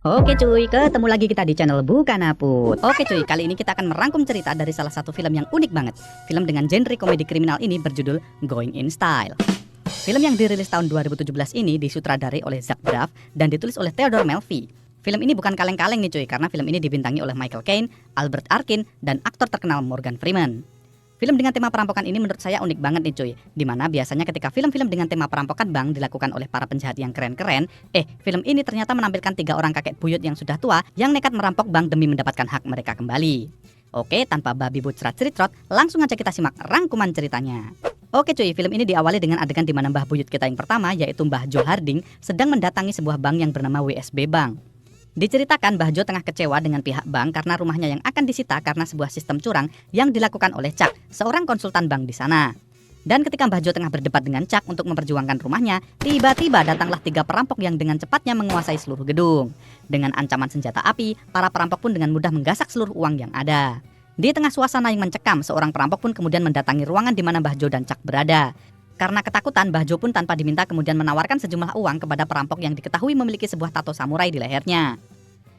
Oke cuy, ketemu lagi kita di channel Bukan Aput. Oke cuy, kali ini kita akan merangkum cerita dari salah satu film yang unik banget. Film dengan genre komedi kriminal ini berjudul Going in Style. Film yang dirilis tahun 2017 ini disutradarai oleh Zach Braff dan ditulis oleh Theodore Melfi. Film ini bukan kaleng-kaleng nih cuy, karena film ini dibintangi oleh Michael Caine, Albert Arkin, dan aktor terkenal Morgan Freeman. Film dengan tema perampokan ini menurut saya unik banget nih cuy. Dimana biasanya ketika film-film dengan tema perampokan bank dilakukan oleh para penjahat yang keren-keren, film ini ternyata menampilkan 3 orang kakek buyut yang sudah tua yang nekat merampok bank demi mendapatkan hak mereka kembali. Oke, tanpa babi but cerat-ceritrot, langsung aja kita simak rangkuman ceritanya. Oke cuy, film ini diawali dengan adegan di mana mbah buyut kita yang pertama, yaitu Mbah Jo Harding, sedang mendatangi sebuah bank yang bernama WSB Bank. Diceritakan Mbah Jo tengah kecewa dengan pihak bank karena rumahnya yang akan disita karena sebuah sistem curang yang dilakukan oleh Chuck, seorang konsultan bank di sana. Dan ketika Mbah Jo tengah berdebat dengan Chuck untuk memperjuangkan rumahnya, tiba-tiba datanglah 3 perampok yang dengan cepatnya menguasai seluruh gedung. Dengan ancaman senjata api, para perampok pun dengan mudah menggasak seluruh uang yang ada. Di tengah suasana yang mencekam, seorang perampok pun kemudian mendatangi ruangan di mana Mbah Jo dan Chuck berada. Karena ketakutan, Mbah Jo pun tanpa diminta kemudian menawarkan sejumlah uang kepada perampok yang diketahui memiliki sebuah tato samurai di lehernya.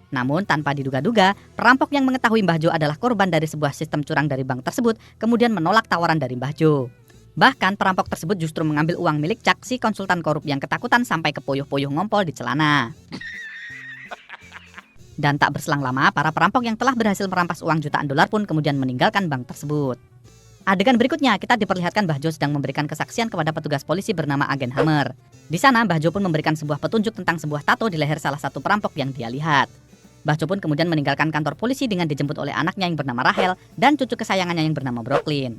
Namun tanpa diduga-duga, perampok yang mengetahui Mbah Jo adalah korban dari sebuah sistem curang dari bank tersebut kemudian menolak tawaran dari Mbah Jo. Bahkan perampok tersebut justru mengambil uang milik Chuck, si konsultan korup yang ketakutan sampai kepoyoh-poyoh ngompol di celana. Dan tak berselang lama, para perampok yang telah berhasil merampas uang jutaan dolar pun kemudian meninggalkan bank tersebut. Adegan berikutnya, kita diperlihatkan Mbah Jo sedang memberikan kesaksian kepada petugas polisi bernama Agen Hammer. Di sana, Mbah Jo pun memberikan sebuah petunjuk tentang sebuah tato di leher salah satu perampok yang dia lihat. Mbah Jo pun kemudian meninggalkan kantor polisi dengan dijemput oleh anaknya yang bernama Rahel dan cucu kesayangannya yang bernama Brooklyn.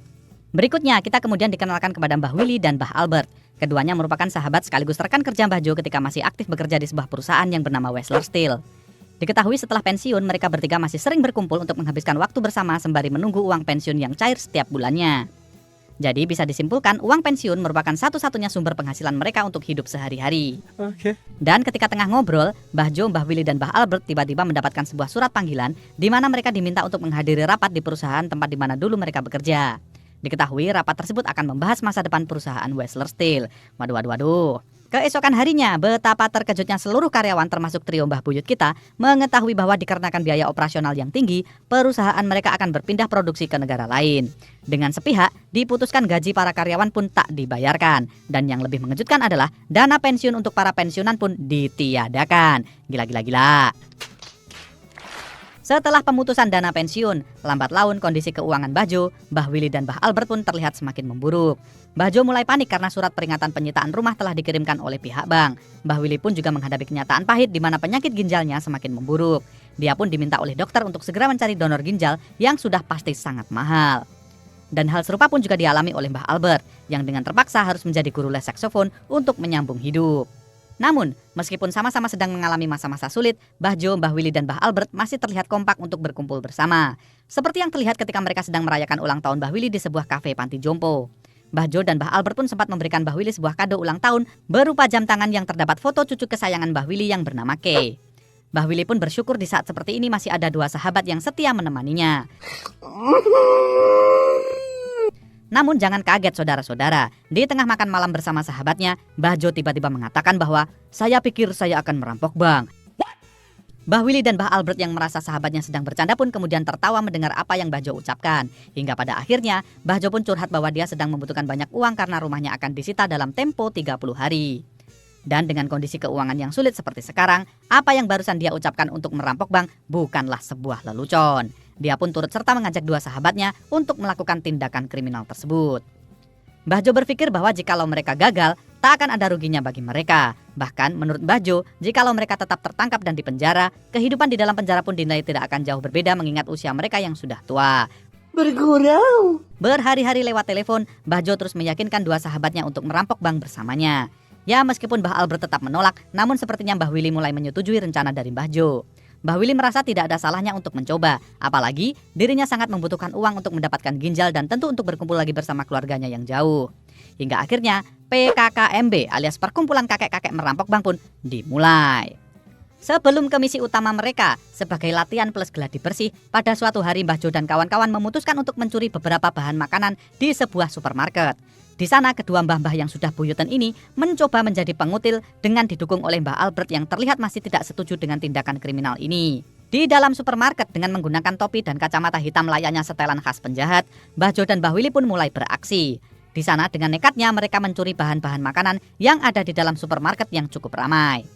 Berikutnya, kita kemudian dikenalkan kepada Mbah Willy dan Mbah Albert. Keduanya merupakan sahabat sekaligus rekan kerja Mbah Jo ketika masih aktif bekerja di sebuah perusahaan yang bernama Wessler Steel. Diketahui setelah pensiun, mereka bertiga masih sering berkumpul untuk menghabiskan waktu bersama sembari menunggu uang pensiun yang cair setiap bulannya. Jadi bisa disimpulkan uang pensiun merupakan satu-satunya sumber penghasilan mereka untuk hidup sehari-hari. Dan ketika tengah ngobrol, Mbah Jo, Mbah Willy, dan Mbah Albert tiba-tiba mendapatkan sebuah surat panggilan di mana mereka diminta untuk menghadiri rapat di perusahaan tempat di mana dulu mereka bekerja. Diketahui rapat tersebut akan membahas masa depan perusahaan Wessler Steel. Waduh. Keesokan harinya, betapa terkejutnya seluruh karyawan termasuk trio Mbah Buyut kita mengetahui bahwa dikarenakan biaya operasional yang tinggi, perusahaan mereka akan berpindah produksi ke negara lain. Dengan sepihak, diputuskan gaji para karyawan pun tak dibayarkan. Dan yang lebih mengejutkan adalah dana pensiun untuk para pensiunan pun ditiadakan. Gila. Setelah pemutusan dana pensiun, lambat laun kondisi keuangan Mbah Jo, Mbah Willy, dan Mbah Albert pun terlihat semakin memburuk. Mbah Jo mulai panik karena surat peringatan penyitaan rumah telah dikirimkan oleh pihak bank. Mbah Willy pun juga menghadapi kenyataan pahit di mana penyakit ginjalnya semakin memburuk. Dia pun diminta oleh dokter untuk segera mencari donor ginjal yang sudah pasti sangat mahal. Dan hal serupa pun juga dialami oleh Mbah Albert, yang dengan terpaksa harus menjadi guru les saksofon untuk menyambung hidup. Namun, meskipun sama-sama sedang mengalami masa-masa sulit, Mbah Jo, Mbah Willy, dan Mbah Albert masih terlihat kompak untuk berkumpul bersama. Seperti yang terlihat ketika mereka sedang merayakan ulang tahun Mbah Willy di sebuah kafe panti jompo. Mbah Jo dan Mbah Albert pun sempat memberikan Mbah Willy sebuah kado ulang tahun berupa jam tangan yang terdapat foto cucu kesayangan Mbah Willy yang bernama Kay. Mbah Willy pun bersyukur di saat seperti ini masih ada 2 sahabat yang setia menemaninya. Namun jangan kaget saudara-saudara, di tengah makan malam bersama sahabatnya, Mbah Jo tiba-tiba mengatakan bahwa saya pikir saya akan merampok bank. Mbah Willy dan Mbah Albert yang merasa sahabatnya sedang bercanda pun kemudian tertawa mendengar apa yang Mbah Jo ucapkan. Hingga pada akhirnya, Mbah Jo pun curhat bahwa dia sedang membutuhkan banyak uang karena rumahnya akan disita dalam tempo 30 hari. Dan dengan kondisi keuangan yang sulit seperti sekarang, apa yang barusan dia ucapkan untuk merampok bank bukanlah sebuah lelucon. Dia pun turut serta mengajak 2 sahabatnya untuk melakukan tindakan kriminal tersebut. Mbah Jo berpikir bahwa jikalau mereka gagal, tak akan ada ruginya bagi mereka. Bahkan menurut Mbah Jo, jikalau mereka tetap tertangkap dan dipenjara, kehidupan di dalam penjara pun dinilai tidak akan jauh berbeda mengingat usia mereka yang sudah tua. Bergurau. Berhari-hari lewat telepon, Mbah Jo terus meyakinkan 2 sahabatnya untuk merampok bank bersamanya. Ya meskipun Mbah Albert tetap menolak, namun sepertinya Mbah Willy mulai menyetujui rencana dari Mbah Jo. Mbah Willy merasa tidak ada salahnya untuk mencoba, apalagi dirinya sangat membutuhkan uang untuk mendapatkan ginjal dan tentu untuk berkumpul lagi bersama keluarganya yang jauh. Hingga akhirnya PKKMB alias Perkumpulan Kakek-Kakek Merampok Bank pun dimulai. Sebelum ke misi utama mereka, sebagai latihan plus gladi bersih, pada suatu hari Mbah Jo dan kawan-kawan memutuskan untuk mencuri beberapa bahan makanan di sebuah supermarket. Di sana kedua mbah-mbah yang sudah buyutan ini mencoba menjadi pengutil dengan didukung oleh Mbah Albert yang terlihat masih tidak setuju dengan tindakan kriminal ini. Di dalam supermarket dengan menggunakan topi dan kacamata hitam layaknya setelan khas penjahat, Mbah Jo dan Mbah Willy pun mulai beraksi. Di sana dengan nekatnya mereka mencuri bahan-bahan makanan yang ada di dalam supermarket yang cukup ramai.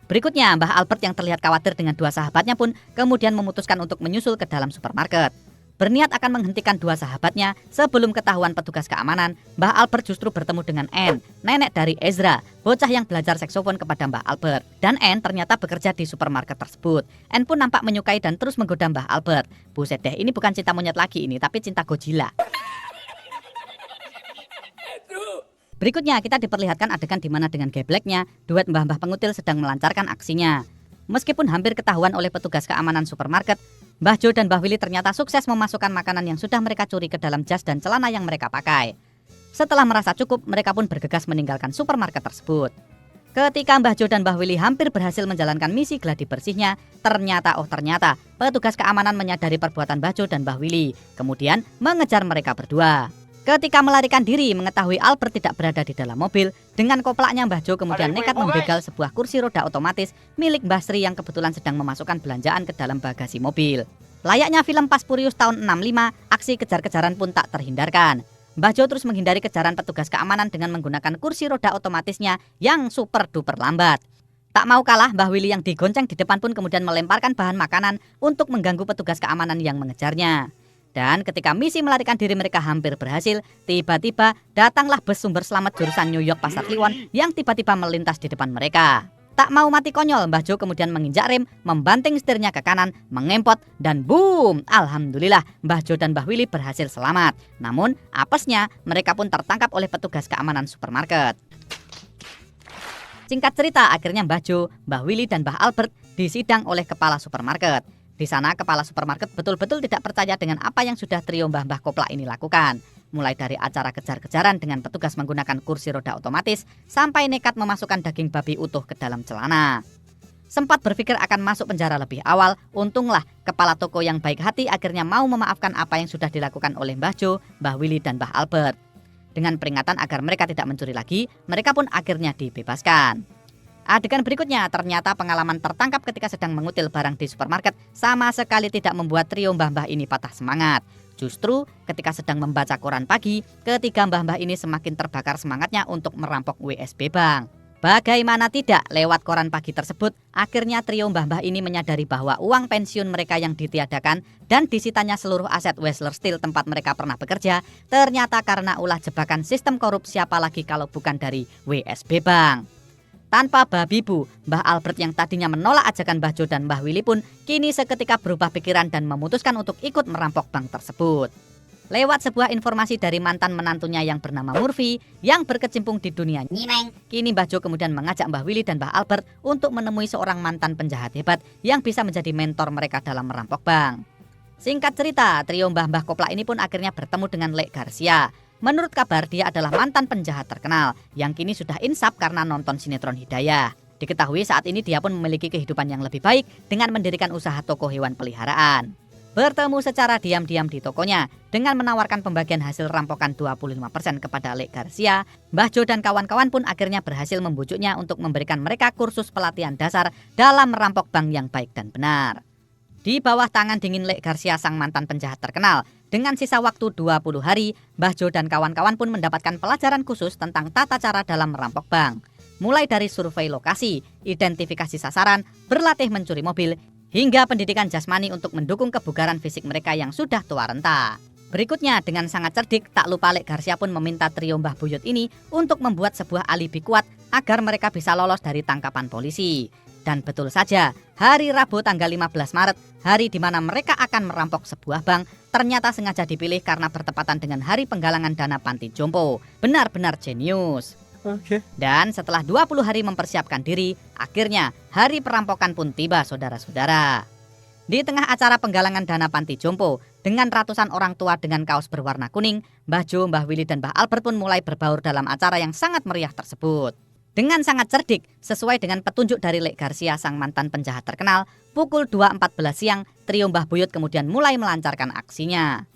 Berikutnya Mbah Albert yang terlihat khawatir dengan dua sahabatnya pun kemudian memutuskan untuk menyusul ke dalam supermarket. Berniat akan menghentikan dua sahabatnya sebelum ketahuan petugas keamanan, Mbah Albert justru bertemu dengan Anne, nenek dari Ezra, bocah yang belajar saksofon kepada Mbah Albert. Dan Anne ternyata bekerja di supermarket tersebut. Anne pun nampak menyukai dan terus menggoda Mbah Albert. Buset deh, ini bukan cinta monyet lagi ini, tapi cinta Godzilla. Berikutnya kita diperlihatkan adegan di mana dengan gebleknya, duet mbah-mbah pengutil sedang melancarkan aksinya. Meskipun hampir ketahuan oleh petugas keamanan supermarket, Mbah Jo dan Mbah Willy ternyata sukses memasukkan makanan yang sudah mereka curi ke dalam jas dan celana yang mereka pakai. Setelah merasa cukup, mereka pun bergegas meninggalkan supermarket tersebut. Ketika Mbah Jo dan Mbah Willy hampir berhasil menjalankan misi gladi bersihnya, ternyata petugas keamanan menyadari perbuatan Mbah Jo dan Mbah Willy, kemudian mengejar mereka berdua. Ketika melarikan diri mengetahui Albert tidak berada di dalam mobil, dengan koplaknya Mbah Jo kemudian nekat membegal sebuah kursi roda otomatis milik Mbah Sri yang kebetulan sedang memasukkan belanjaan ke dalam bagasi mobil. Layaknya film Fast Furious tahun 65, aksi kejar-kejaran pun tak terhindarkan. Mbah Jo terus menghindari kejaran petugas keamanan dengan menggunakan kursi roda otomatisnya yang super duper lambat. Tak mau kalah, Mbah Willy yang digonceng di depan pun kemudian melemparkan bahan makanan untuk mengganggu petugas keamanan yang mengejarnya. Dan ketika misi melarikan diri mereka hampir berhasil, tiba-tiba datanglah bus sumber selamat jurusan New York Pasar Kliwon yang tiba-tiba melintas di depan mereka. Tak mau mati konyol, Mbah Jo kemudian menginjak rem, membanting setirnya ke kanan, mengempot, dan boom! Alhamdulillah, Mbah Jo dan Mbah Willy berhasil selamat. Namun, apesnya, mereka pun tertangkap oleh petugas keamanan supermarket. Singkat cerita, akhirnya Mbah Jo, Mbah Willy, dan Mbah Albert disidang oleh kepala supermarket. Di sana kepala supermarket betul-betul tidak percaya dengan apa yang sudah trio mbah-mbah koplak ini lakukan. Mulai dari acara kejar-kejaran dengan petugas menggunakan kursi roda otomatis, sampai nekat memasukkan daging babi utuh ke dalam celana. Sempat berpikir akan masuk penjara lebih awal, untunglah kepala toko yang baik hati akhirnya mau memaafkan apa yang sudah dilakukan oleh Mbah Jo, Mbah Willy, dan Mbah Albert. Dengan peringatan agar mereka tidak mencuri lagi, mereka pun akhirnya dibebaskan. Adegan berikutnya ternyata pengalaman tertangkap ketika sedang mengutil barang di supermarket sama sekali tidak membuat trio mbah-mbah ini patah semangat. Justru ketika sedang membaca koran pagi, ketiga mbah-mbah ini semakin terbakar semangatnya untuk merampok WSB Bank. Bagaimana tidak, lewat koran pagi tersebut, akhirnya trio mbah-mbah ini menyadari bahwa uang pensiun mereka yang ditiadakan dan disitanya seluruh aset Wessler Steel tempat mereka pernah bekerja, ternyata karena ulah jebakan sistem korup siapa lagi kalau bukan dari WSB Bank. Tanpa babi bu, Mbah Albert yang tadinya menolak ajakan Mbah Jo dan Mbah Willy pun kini seketika berubah pikiran dan memutuskan untuk ikut merampok bank tersebut. Lewat sebuah informasi dari mantan menantunya yang bernama Murphy yang berkecimpung di dunia nyimeng, kini Mbah Jo kemudian mengajak Mbah Willy dan Mbah Albert untuk menemui seorang mantan penjahat hebat yang bisa menjadi mentor mereka dalam merampok bank. Singkat cerita, trio mbah-mbah koplak ini pun akhirnya bertemu dengan Lek Garcia. Menurut kabar, dia adalah mantan penjahat terkenal yang kini sudah insaf karena nonton sinetron Hidayah. Diketahui saat ini dia pun memiliki kehidupan yang lebih baik dengan mendirikan usaha toko hewan peliharaan. Bertemu secara diam-diam di tokonya dengan menawarkan pembagian hasil rampokan 25% kepada Lek Garcia, Mbah Jo dan kawan-kawan pun akhirnya berhasil membujuknya untuk memberikan mereka kursus pelatihan dasar dalam merampok bank yang baik dan benar. Di bawah tangan dingin Lek Garcia sang mantan penjahat terkenal, dengan sisa waktu 20 hari, Mbah Jo dan kawan-kawan pun mendapatkan pelajaran khusus tentang tata cara dalam merampok bank. Mulai dari survei lokasi, identifikasi sasaran, berlatih mencuri mobil, hingga pendidikan jasmani untuk mendukung kebugaran fisik mereka yang sudah tua renta. Berikutnya, dengan sangat cerdik, tak lupa Lek Garcia pun meminta trio Mbah Buyut ini untuk membuat sebuah alibi kuat agar mereka bisa lolos dari tangkapan polisi. Dan betul saja, hari Rabu tanggal 15 Maret, hari di mana mereka akan merampok sebuah bank, ternyata sengaja dipilih karena bertepatan dengan hari penggalangan dana panti jompo. Benar-benar jenius. Dan setelah 20 hari mempersiapkan diri, akhirnya hari perampokan pun tiba, saudara-saudara. Di tengah acara penggalangan dana panti jompo, dengan ratusan orang tua dengan kaos berwarna kuning, Mbah Jo, Mbah Willy, dan Mbah Albert pun mulai berbaur dalam acara yang sangat meriah tersebut. Dengan sangat cerdik, sesuai dengan petunjuk dari Lek Garcia sang mantan penjahat terkenal, pukul 2.14 siang, trio Mbah Buyut kemudian mulai melancarkan aksinya.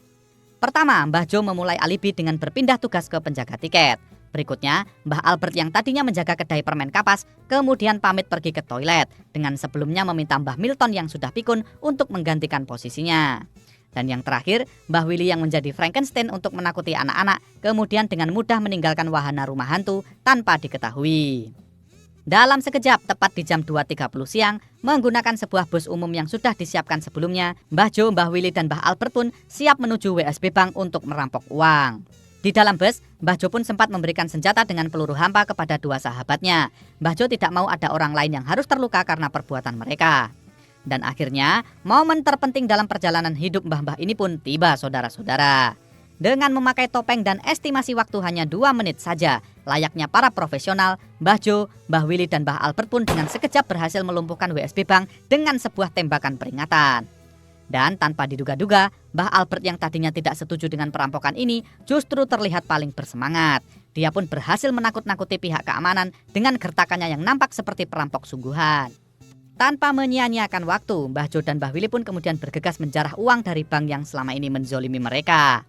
Pertama, Mbah Jo memulai alibi dengan berpindah tugas ke penjaga tiket. Berikutnya, Mbah Albert yang tadinya menjaga kedai permen kapas, kemudian pamit pergi ke toilet dengan sebelumnya meminta Mbah Milton yang sudah pikun untuk menggantikan posisinya. Dan yang terakhir, Mbah Willy yang menjadi Frankenstein untuk menakuti anak-anak, kemudian dengan mudah meninggalkan wahana rumah hantu tanpa diketahui. Dalam sekejap, tepat di jam 2.30 siang, menggunakan sebuah bus umum yang sudah disiapkan sebelumnya, Mbah Jo, Mbah Willy, dan Mbah Albert pun siap menuju WSB Bank untuk merampok uang. Di dalam bus, Mbah Jo pun sempat memberikan senjata dengan peluru hampa kepada dua sahabatnya. Mbah Jo tidak mau ada orang lain yang harus terluka karena perbuatan mereka. Dan akhirnya, momen terpenting dalam perjalanan hidup mbah-mbah ini pun tiba, saudara-saudara. Dengan memakai topeng dan estimasi waktu hanya 2 menit saja, layaknya para profesional, Mbah Jo, Mbah Willy, dan Mbah Albert pun dengan sekejap berhasil melumpuhkan WSB Bank dengan sebuah tembakan peringatan. Dan tanpa diduga-duga, Mbah Albert yang tadinya tidak setuju dengan perampokan ini justru terlihat paling bersemangat. Dia pun berhasil menakut-nakuti pihak keamanan dengan gertakannya yang nampak seperti perampok sungguhan. Tanpa menyia-nyiakan waktu, Mbah Jo dan Mbah Willy pun kemudian bergegas menjarah uang dari bank yang selama ini menzolimi mereka.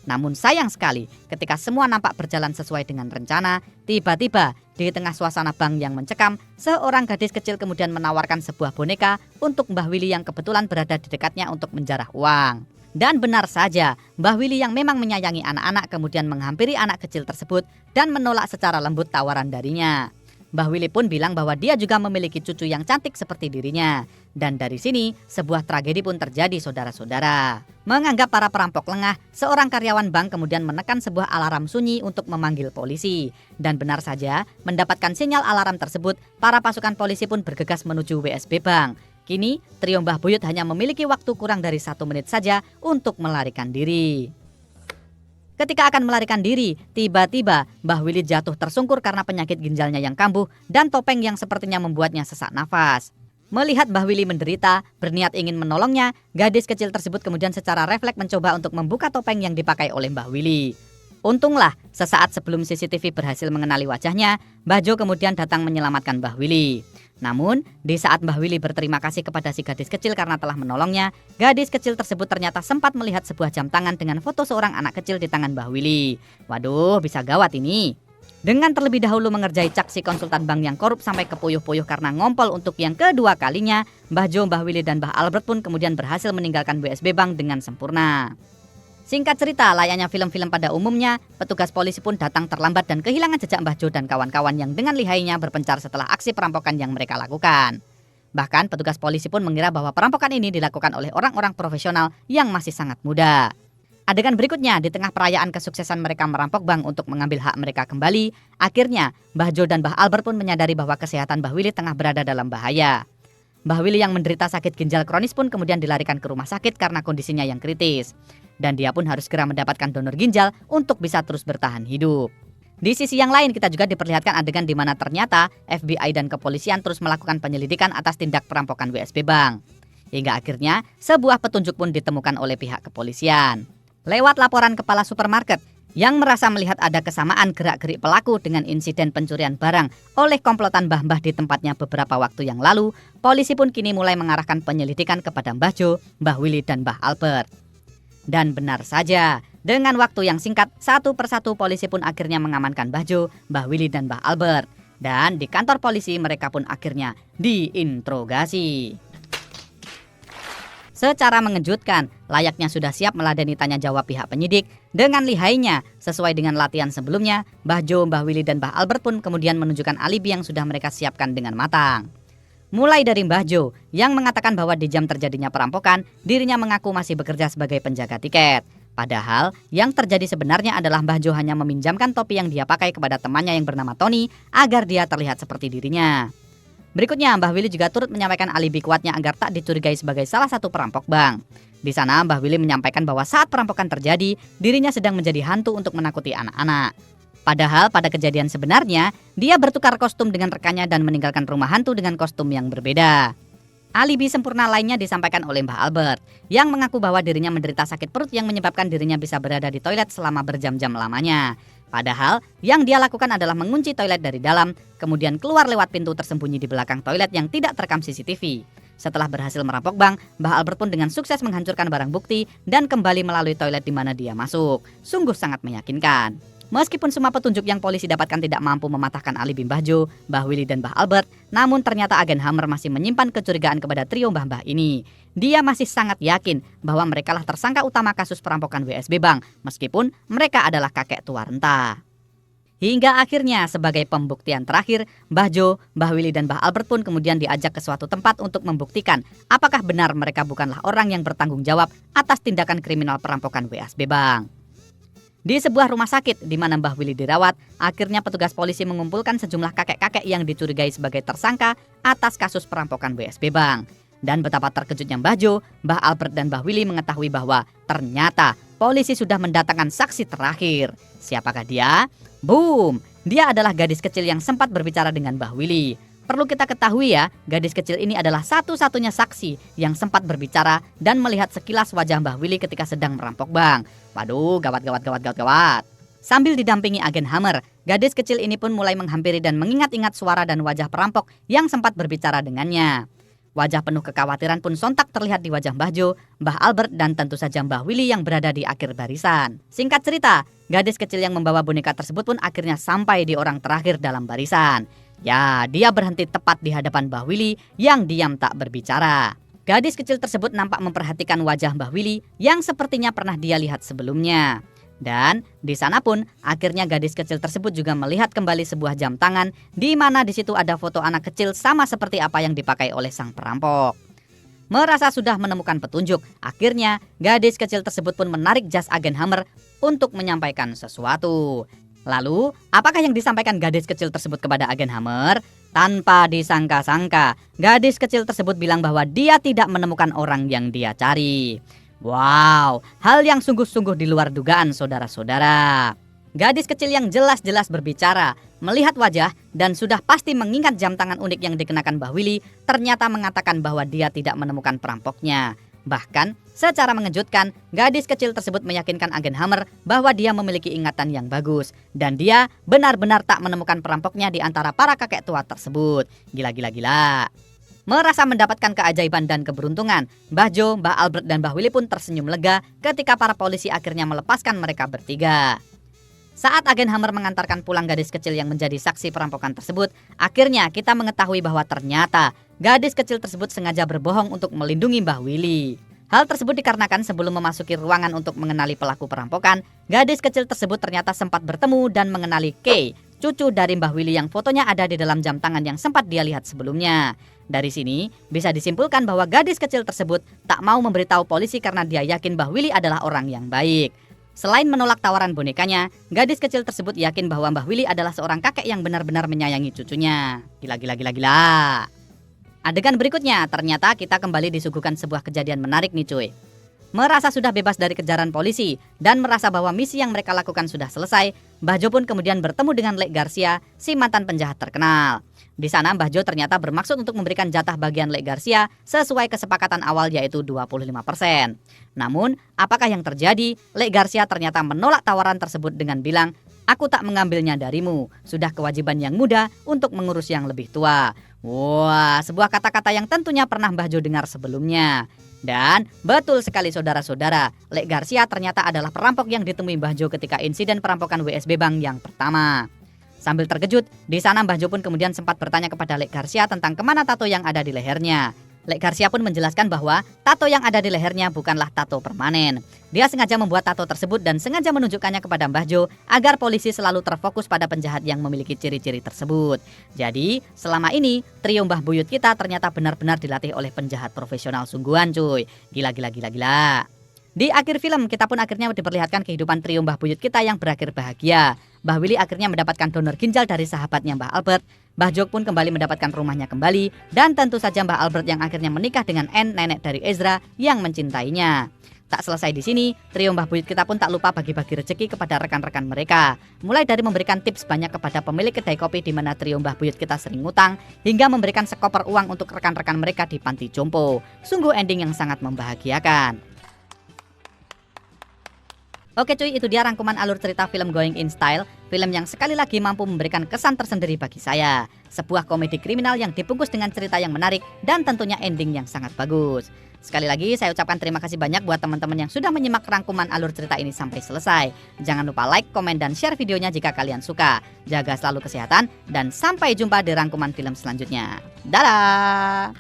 Namun sayang sekali, ketika semua nampak berjalan sesuai dengan rencana, tiba-tiba di tengah suasana bank yang mencekam, seorang gadis kecil kemudian menawarkan sebuah boneka untuk Mbah Willy yang kebetulan berada di dekatnya untuk menjarah uang. Dan benar saja, Mbah Willy yang memang menyayangi anak-anak kemudian menghampiri anak kecil tersebut dan menolak secara lembut tawaran darinya. Mbah Willy pun bilang bahwa dia juga memiliki cucu yang cantik seperti dirinya. Dan dari sini, sebuah tragedi pun terjadi, saudara-saudara. Menganggap para perampok lengah, seorang karyawan bank kemudian menekan sebuah alarm sunyi untuk memanggil polisi. Dan benar saja, mendapatkan sinyal alarm tersebut, para pasukan polisi pun bergegas menuju WSB Bank. Kini, trio Mbah Buyut hanya memiliki waktu kurang dari 1 menit saja untuk melarikan diri. Ketika akan melarikan diri, tiba-tiba Mbah Willy jatuh tersungkur karena penyakit ginjalnya yang kambuh dan topeng yang sepertinya membuatnya sesak nafas. Melihat Mbah Willy menderita, berniat ingin menolongnya, gadis kecil tersebut kemudian secara refleks mencoba untuk membuka topeng yang dipakai oleh Mbah Willy. Untunglah, sesaat sebelum CCTV berhasil mengenali wajahnya, Mbah Jo kemudian datang menyelamatkan Mbah Willy. Namun, di saat Mbah Willy berterima kasih kepada si gadis kecil karena telah menolongnya, gadis kecil tersebut ternyata sempat melihat sebuah jam tangan dengan foto seorang anak kecil di tangan Mbah Willy. Waduh, bisa gawat ini. Dengan terlebih dahulu mengerjai cak si konsultan bank yang korup sampai kepuyuh-puyuh karena ngompol untuk yang kedua kalinya, Mbah Jo, Mbah Willy, dan Mbah Albert pun kemudian berhasil meninggalkan WSB Bank dengan sempurna. Singkat cerita, layaknya film-film pada umumnya, petugas polisi pun datang terlambat dan kehilangan jejak Mbah Jo dan kawan-kawan yang dengan lihainya berpencar setelah aksi perampokan yang mereka lakukan. Bahkan petugas polisi pun mengira bahwa perampokan ini dilakukan oleh orang-orang profesional yang masih sangat muda. Adegan berikutnya, di tengah perayaan kesuksesan mereka merampok bank untuk mengambil hak mereka kembali, akhirnya Mbah Jo dan Mbah Albert pun menyadari bahwa kesehatan Mbah Willy tengah berada dalam bahaya. Mbah Willy yang menderita sakit ginjal kronis pun kemudian dilarikan ke rumah sakit karena kondisinya yang kritis. Dan dia pun harus segera mendapatkan donor ginjal untuk bisa terus bertahan hidup. Di sisi yang lain, kita juga diperlihatkan adegan di mana ternyata FBI dan kepolisian terus melakukan penyelidikan atas tindak perampokan WSB Bank. Hingga akhirnya sebuah petunjuk pun ditemukan oleh pihak kepolisian. Lewat laporan kepala supermarket yang merasa melihat ada kesamaan gerak-gerik pelaku dengan insiden pencurian barang oleh komplotan mbah-mbah di tempatnya beberapa waktu yang lalu, polisi pun kini mulai mengarahkan penyelidikan kepada Mbah Jo, Mbah Willy, dan Mbah Albert. Dan benar saja, dengan waktu yang singkat, satu persatu polisi pun akhirnya mengamankan Mbah Jo, Mbah Willy, dan Mbah Albert. Dan di kantor polisi mereka pun akhirnya diinterogasi. Secara mengejutkan, layaknya sudah siap meladeni tanya jawab pihak penyidik, dengan lihainya, sesuai dengan latihan sebelumnya, Mbah Jo, Mbah Willy, dan Mbah Albert pun kemudian menunjukkan alibi yang sudah mereka siapkan dengan matang. Mulai dari Mbah Jo yang mengatakan bahwa di jam terjadinya perampokan, dirinya mengaku masih bekerja sebagai penjaga tiket. Padahal yang terjadi sebenarnya adalah Mbah Jo hanya meminjamkan topi yang dia pakai kepada temannya yang bernama Tony agar dia terlihat seperti dirinya. Berikutnya, Mbah Willy juga turut menyampaikan alibi kuatnya agar tak dicurigai sebagai salah satu perampok bank. Di sana, Mbah Willy menyampaikan bahwa saat perampokan terjadi, dirinya sedang menjadi hantu untuk menakuti anak-anak. Padahal pada kejadian sebenarnya, dia bertukar kostum dengan rekannya dan meninggalkan rumah hantu dengan kostum yang berbeda. Alibi sempurna lainnya disampaikan oleh Mbah Albert, yang mengaku bahwa dirinya menderita sakit perut yang menyebabkan dirinya bisa berada di toilet selama berjam-jam lamanya. Padahal yang dia lakukan adalah mengunci toilet dari dalam, kemudian keluar lewat pintu tersembunyi di belakang toilet yang tidak terekam CCTV. Setelah berhasil merampok bank, Mbah Albert pun dengan sukses menghancurkan barang bukti dan kembali melalui toilet di mana dia masuk. Sungguh sangat meyakinkan. Meskipun semua petunjuk yang polisi dapatkan tidak mampu mematahkan alibi Mbah Jo, Mbah Willy dan Mbah Albert, namun ternyata agen Hammer masih menyimpan kecurigaan kepada trio mbah-mbah ini. Dia masih sangat yakin bahwa merekalah tersangka utama kasus perampokan WSB Bank, meskipun mereka adalah kakek tua renta. Hingga akhirnya sebagai pembuktian terakhir, Mbah Jo, Mbah Willy dan Mbah Albert pun kemudian diajak ke suatu tempat untuk membuktikan apakah benar mereka bukanlah orang yang bertanggung jawab atas tindakan kriminal perampokan WSB Bank. Di sebuah rumah sakit di mana Mbah Willy dirawat, akhirnya petugas polisi mengumpulkan sejumlah kakek-kakek yang dicurigai sebagai tersangka atas kasus perampokan WSB Bank. Dan betapa terkejutnya Mbah Jo, Mbah Albert dan Mbah Willy mengetahui bahwa ternyata polisi sudah mendatangkan saksi terakhir. Siapakah dia? Boom! Dia adalah gadis kecil yang sempat berbicara dengan Mbah Willy. Perlu kita ketahui ya, gadis kecil ini adalah satu-satunya saksi yang sempat berbicara dan melihat sekilas wajah Mbah Willy ketika sedang merampok bank. Waduh, gawat. Sambil didampingi agen Hammer, gadis kecil ini pun mulai menghampiri dan mengingat-ingat suara dan wajah perampok yang sempat berbicara dengannya. Wajah penuh kekhawatiran pun sontak terlihat di wajah Mbah Jo, Mbah Albert, dan tentu saja Mbah Willy yang berada di akhir barisan. Singkat cerita, gadis kecil yang membawa boneka tersebut pun akhirnya sampai di orang terakhir dalam barisan. Ya, dia berhenti tepat di hadapan Mbah Willy yang diam tak berbicara. Gadis kecil tersebut nampak memperhatikan wajah Mbah Willy yang sepertinya pernah dia lihat sebelumnya. Dan di sana pun akhirnya gadis kecil tersebut juga melihat kembali sebuah jam tangan di mana di situ ada foto anak kecil sama seperti apa yang dipakai oleh sang perampok. Merasa sudah menemukan petunjuk, akhirnya gadis kecil tersebut pun menarik jas agen Hammer untuk menyampaikan sesuatu. Lalu, apakah yang disampaikan gadis kecil tersebut kepada agen Hammer? Tanpa disangka-sangka, gadis kecil tersebut bilang bahwa dia tidak menemukan orang yang dia cari. Wow, hal yang sungguh-sungguh di luar dugaan saudara-saudara. Gadis kecil yang jelas-jelas berbicara, melihat wajah dan sudah pasti mengingat jam tangan unik yang dikenakan Mbah Willy, ternyata mengatakan bahwa dia tidak menemukan perampoknya. Bahkan, secara mengejutkan, gadis kecil tersebut meyakinkan agen Hammer bahwa dia memiliki ingatan yang bagus. Dan dia benar-benar tak menemukan perampoknya di antara para kakek tua tersebut. Gila. Merasa mendapatkan keajaiban dan keberuntungan, Mbah Jo, Mbah Albert, dan Mbah Willy pun tersenyum lega ketika para polisi akhirnya melepaskan mereka bertiga. Saat agen Hammer mengantarkan pulang gadis kecil yang menjadi saksi perampokan tersebut, akhirnya kita mengetahui bahwa ternyata gadis kecil tersebut sengaja berbohong untuk melindungi Mbah Willy. Hal tersebut dikarenakan sebelum memasuki ruangan untuk mengenali pelaku perampokan, gadis kecil tersebut ternyata sempat bertemu dan mengenali Kay, cucu dari Mbah Willy yang fotonya ada di dalam jam tangan yang sempat dia lihat sebelumnya. Dari sini bisa disimpulkan bahwa gadis kecil tersebut tak mau memberitahu polisi karena dia yakin Mbah Willy adalah orang yang baik. Selain menolak tawaran bonekanya, gadis kecil tersebut yakin bahwa Mbah Willy adalah seorang kakek yang benar-benar menyayangi cucunya. Gila. Adegan berikutnya, ternyata kita kembali disuguhkan sebuah kejadian menarik nih cuy. Merasa sudah bebas dari kejaran polisi dan merasa bahwa misi yang mereka lakukan sudah selesai, Mbah Jo pun kemudian bertemu dengan Lek Garcia, si mantan penjahat terkenal. Di sana Mbah Jo ternyata bermaksud untuk memberikan jatah bagian Lek Garcia sesuai kesepakatan awal yaitu 25%. Namun, apakah yang terjadi? Lek Garcia ternyata menolak tawaran tersebut dengan bilang, "Aku tak mengambilnya darimu, sudah kewajiban yang muda untuk mengurus yang lebih tua." Wah, sebuah kata-kata yang tentunya pernah Mbah Jo dengar sebelumnya. Dan betul sekali saudara-saudara, Lek Garcia ternyata adalah perampok yang ditemui Mbah Jo ketika insiden perampokan WSB Bank yang pertama. Sambil terkejut, di sana Mbah Jo pun kemudian sempat bertanya kepada Lek Garcia tentang kemana tato yang ada di lehernya. Lek Garcia pun menjelaskan bahwa tato yang ada di lehernya bukanlah tato permanen. Dia sengaja membuat tato tersebut dan sengaja menunjukkannya kepada Mbah Jo agar polisi selalu terfokus pada penjahat yang memiliki ciri-ciri tersebut. Jadi, selama ini trio Mbah Buyut kita ternyata benar-benar dilatih oleh penjahat profesional sungguhan cuy. Gila. Di akhir film kita pun akhirnya diperlihatkan kehidupan trio Mbah Buyut kita yang berakhir bahagia. Mbah Willy akhirnya mendapatkan donor ginjal dari sahabatnya Mbah Albert. Mbah Jo pun kembali mendapatkan rumahnya kembali. Dan tentu saja Mbah Albert yang akhirnya menikah dengan Anne, nenek dari Ezra yang mencintainya. Tak selesai di sini, trio Mbah Buyut kita pun tak lupa bagi-bagi rezeki kepada rekan-rekan mereka. Mulai dari memberikan tips banyak kepada pemilik kedai kopi di mana trio Mbah Buyut kita sering ngutang, hingga memberikan sekoper uang untuk rekan-rekan mereka di panti jompo. Sungguh ending yang sangat membahagiakan. Oke cuy, itu dia rangkuman alur cerita film Going in Style. Film yang sekali lagi mampu memberikan kesan tersendiri bagi saya. Sebuah komedi kriminal yang dibungkus dengan cerita yang menarik dan tentunya ending yang sangat bagus. Sekali lagi saya ucapkan terima kasih banyak buat teman-teman yang sudah menyimak rangkuman alur cerita ini sampai selesai. Jangan lupa like, komen, dan share videonya jika kalian suka. Jaga selalu kesehatan dan sampai jumpa di rangkuman film selanjutnya. Dadah!